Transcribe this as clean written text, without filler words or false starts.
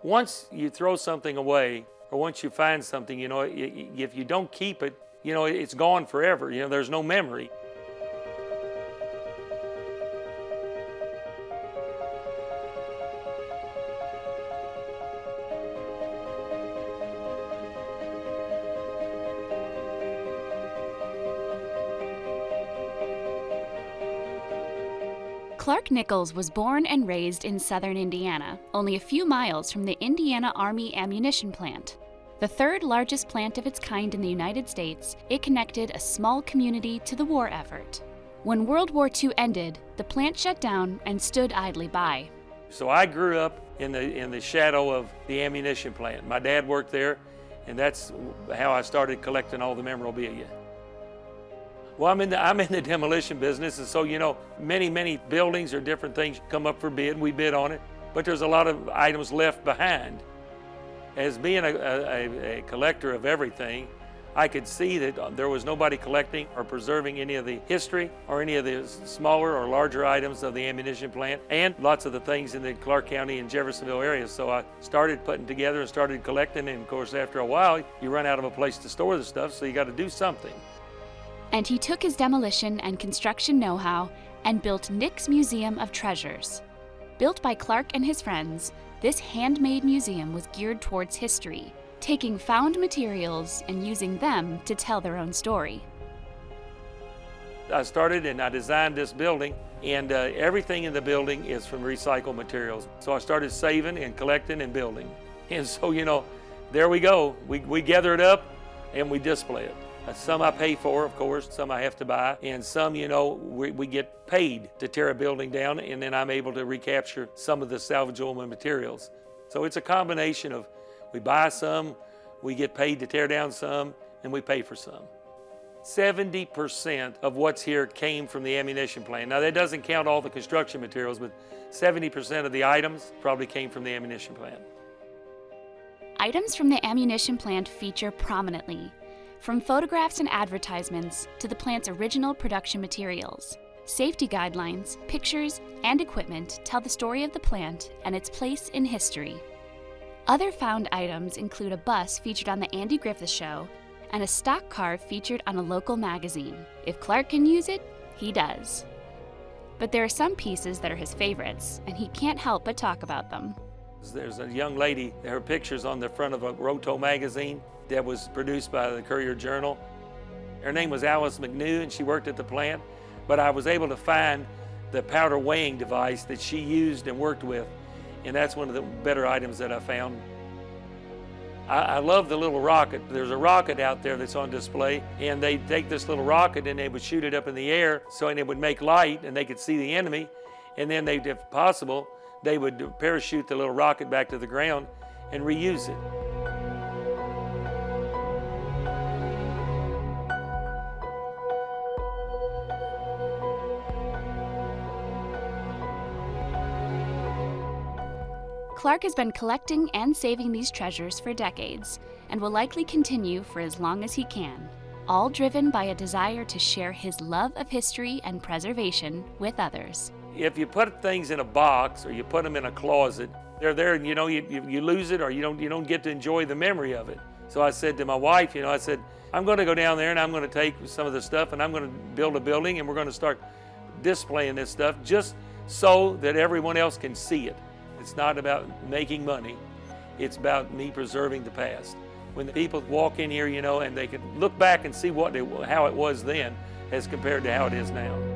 Once you throw something away, or once you find something, if you don't keep it, it's gone forever. There's no memory. Clark Nichols was born and raised in southern Indiana, only a few miles from the Indiana Army ammunition plant. The third largest plant of its kind in the United States, it connected a small community to the war effort. When World War II ended, the plant shut down and stood idly by. So I grew up in the shadow of the ammunition plant. My dad worked there, and that's how I started collecting all the memorabilia. Well, I'm in the demolition business, and so many buildings or different things come up for bid. We bid on it, but there's a lot of items left behind. As being a collector of everything, I could see that there was nobody collecting or preserving any of the history or any of the smaller or larger items of the ammunition plant, and lots of the things in the Clark County and Jeffersonville area. So I started putting together and started collecting, and of course after a while you run out of a place to store the stuff, so you got to do something. And he took his demolition and construction know-how and built Nick's Museum of Treasures. Built by Clark and his friends, this handmade museum was geared towards history, taking found materials and using them to tell their own story. I started and I designed this building, and everything in the building is from recycled materials. So I started saving and collecting and building. And so, there we go. We gather it up and we display it. Some I pay for, of course, some I have to buy, and some, we get paid to tear a building down, and then I'm able to recapture some of the salvageable materials. So it's a combination of we buy some, we get paid to tear down some, and we pay for some. 70% of what's here came from the ammunition plant. Now that doesn't count all the construction materials, but 70% of the items probably came from the ammunition plant. Items from the ammunition plant feature prominently, from photographs and advertisements to the plant's original production materials. Safety guidelines, pictures, and equipment tell the story of the plant and its place in history. Other found items include a bus featured on the Andy Griffith Show and a stock car featured on a local magazine. If Clark can use it, he does. But there are some pieces that are his favorites, and he can't help but talk about them. There's a young lady, her picture's on the front of a Roto magazine that was produced by the Courier-Journal. Her name was Alice McNew, and she worked at the plant, but I was able to find the powder weighing device that she used and worked with, and that's one of the better items that I found. I love the little rocket. There's a rocket out there that's on display, and they take this little rocket and they would shoot it up in the air, so it would make light and they could see the enemy, and then if possible, they would parachute the little rocket back to the ground and reuse it. Clark has been collecting and saving these treasures for decades and will likely continue for as long as he can, all driven by a desire to share his love of history and preservation with others. If you put things in a box or you put them in a closet, they're there and you lose it, or you don't get to enjoy the memory of it. So I said to my wife, I said, I'm going to go down there and I'm going to take some of the stuff and I'm going to build a building and we're going to start displaying this stuff just so that everyone else can see it. It's not about making money. It's about me preserving the past. When the people walk in here, and they can look back and see how it was then as compared to how it is now.